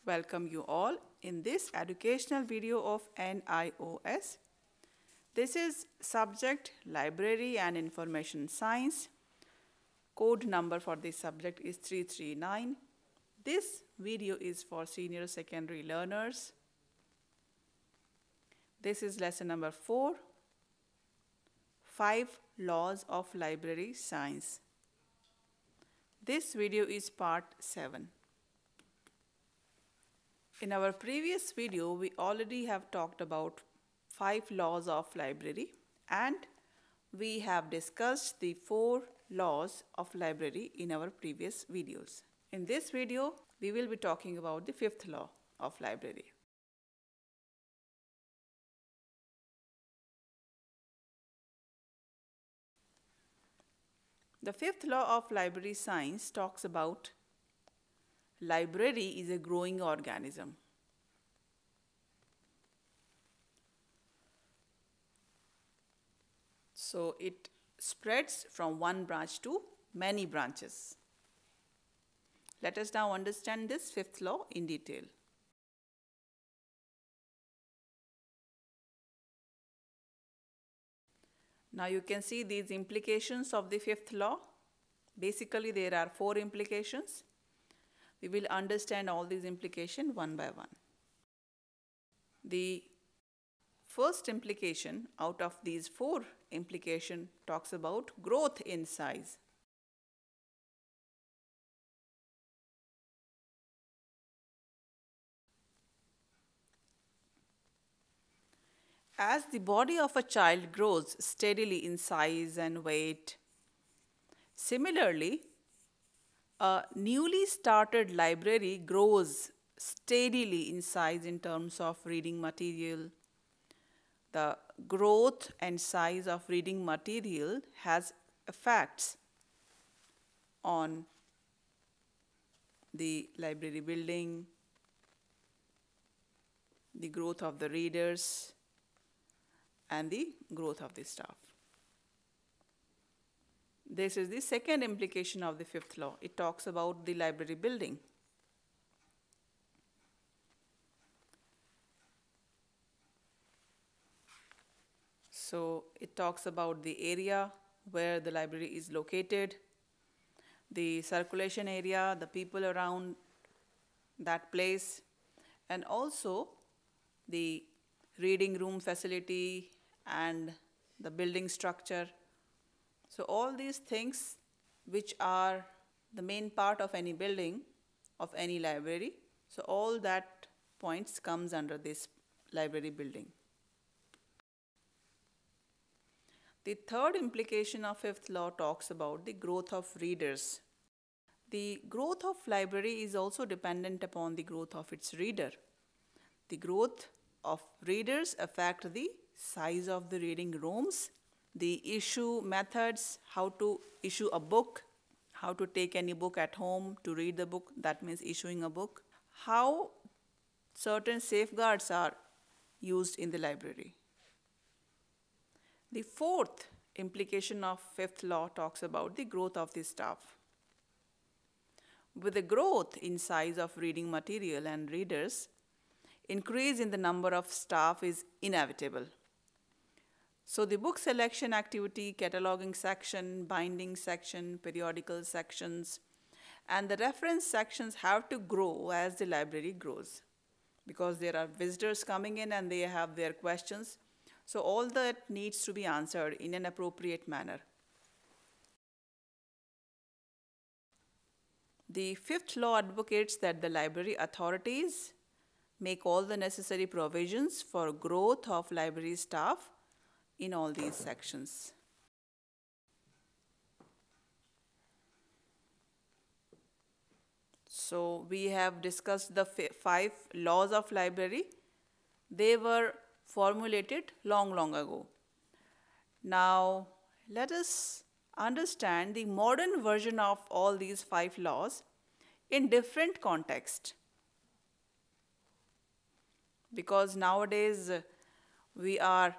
welcome you all in this educational video of NIOS. This is subject Library and Information Science. Code number for this subject is 339. This video is for senior secondary learners. This is lesson number 4, 5 Laws of Library Science. This video is part 7. In our previous video, we already have talked about 5 laws of library and we have discussed the 4 laws of library in our previous videos. In this video, we will be talking about the 5th law of library. The 5th law of library science talks about library is a growing organism. So it spreads from one branch to many branches. Let us now understand this 5th law in detail. Now you can see these implications of the 5th law. Basically, there are 4 implications. We will understand all these implications one by one. The first implication out of these 4 implications talks about growth in size. As the body of a child grows steadily in size and weight, similarly, a newly started library grows steadily in size in terms of reading material. The growth and size of reading material has effects on the library building, the growth of the readers, and the growth of the staff. This is the second implication of the 5th law. It talks about the library building. So it talks about the area where the library is located, the circulation area, the people around that place, and also the reading room facility and the building structure. So all these things which are the main part of any building, of any library, so all that points comes under this library building. The third implication of 5th law talks about the growth of readers. The growth of library is also dependent upon the growth of its reader. The growth of readers affect the size of the reading rooms, the issue methods, how to issue a book, how to take any book at home to read the book, that means issuing a book, how certain safeguards are used in the library. The fourth implication of 5th law talks about the growth of the staff. With the growth in size of reading material and readers, increase in the number of staff is inevitable. So the book selection activity, cataloging section, binding section, periodical sections, and the reference sections have to grow as the library grows, because there are visitors coming in and they have their questions. So all that needs to be answered in an appropriate manner. The 5th law advocates that the library authorities make all the necessary provisions for growth of library staff in all these sections. So we have discussed the 5 laws of library. They were formulated long ago. Now let us understand the modern version of all these 5 laws in different contexts. Because nowadays we are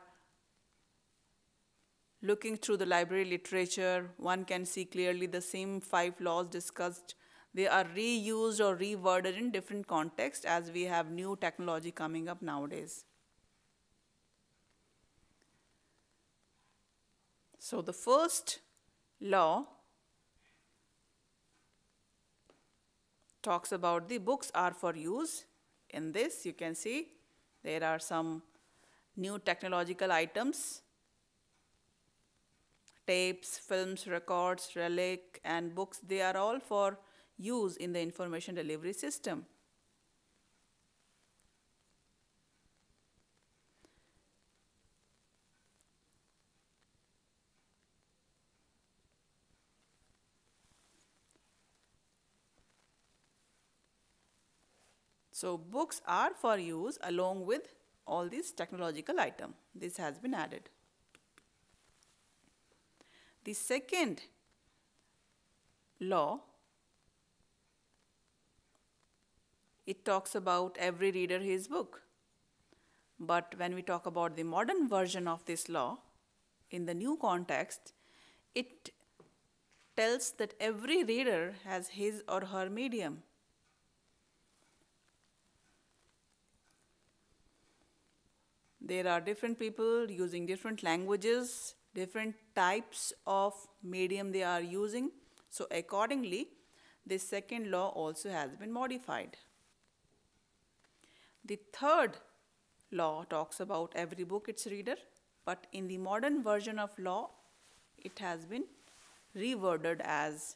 looking through the library literature, one can see clearly the same 5 laws discussed They are reused or reworded in different contexts as we have new technology coming up nowadays. So the first law talks about the books are for use. In this, you can see there are some new technological items: tapes, films, records, relic, and books. They are all for use in the information delivery system. So books are for use along with all these technological items. This has been added. The second law, it talks about every reader his book. But when we talk about the modern version of this law, in the new context, it tells that every reader has his or her medium. There are different people using different languages, different types of medium they are using. So accordingly, this second law also has been modified. The third law talks about every book its reader, but in the modern version of law, it has been reworded as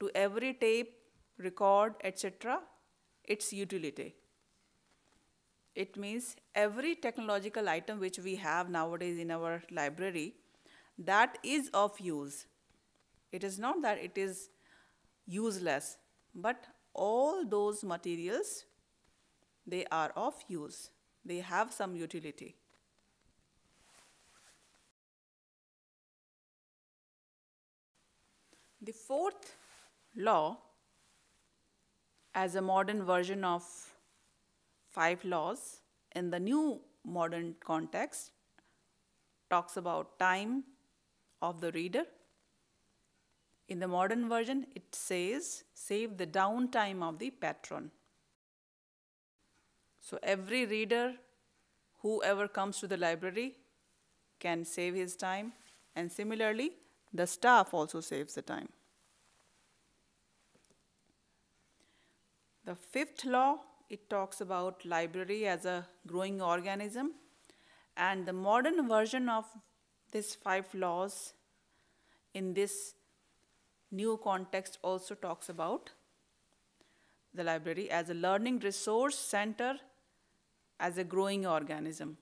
to every tape, record, etc., its utility. It means every technological item which we have nowadays in our library, that is of use. It is not that it is useless, but all those materials, they are of use. They have some utility. The fourth law, as a modern version of 5 laws in the new modern context, talks about time of the reader. In the modern version, it says, save the downtime of the patron. So every reader, whoever comes to the library, can save his time, and similarly, the staff also saves the time. The fifth law, it talks about library as a growing organism, and the modern version of these 5 laws in this new context also talks about the library as a learning resource center, as a growing organism.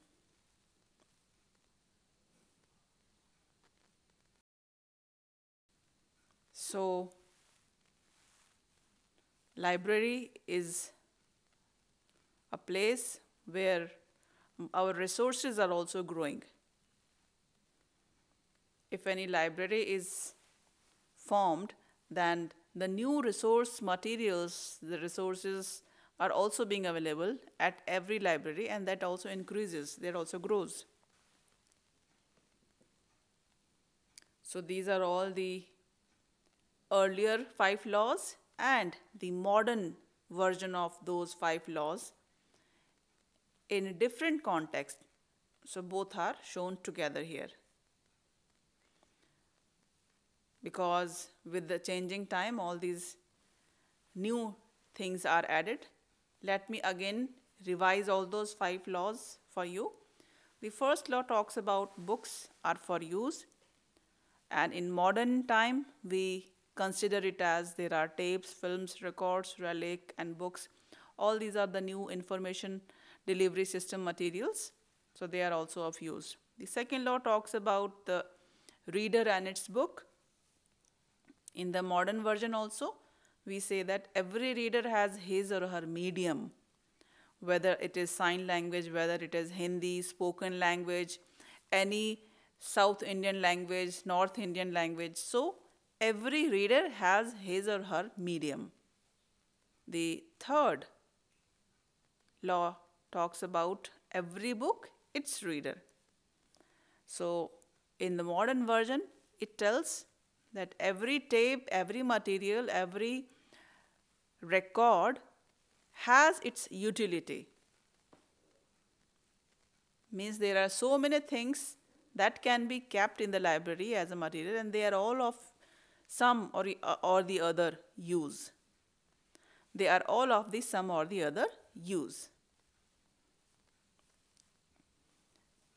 So, library is a place where our resources are also growing. If any library is formed, then the new resource materials, the resources are also being available at every library, and that also increases, that also grows. So these are all the earlier 5 laws and the modern version of those 5 laws in a different context. So both are shown together here. Because with the changing time, all these new things are added. Let me again revise all those 5 laws for you. The first law talks about books are for use. And in modern time, we consider it as there are tapes, films, records, relic, and books. All these are the new information delivery system materials. So they are also of use. The second law talks about the reader and its book. In the modern version also, we say that every reader has his or her medium, whether it is sign language, whether it is Hindi, spoken language, any South Indian language, North Indian language. So every reader has his or her medium. The third law talks about every book, its reader. So in the modern version, it tells that every tape, every material, every record has its utility. Means there are so many things that can be kept in the library as a material, and they are all of some or the other use. They are all of the some or the other use.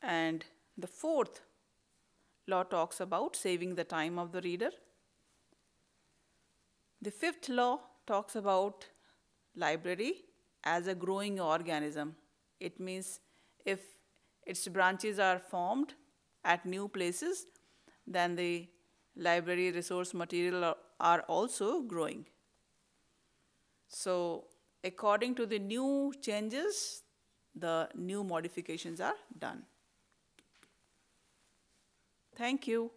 And the fourth law talks about saving the time of the reader. The fifth law talks about library as a growing organism. It means if its branches are formed at new places, then the library resource material are also growing. So according to the new changes, the new modifications are done. Thank you.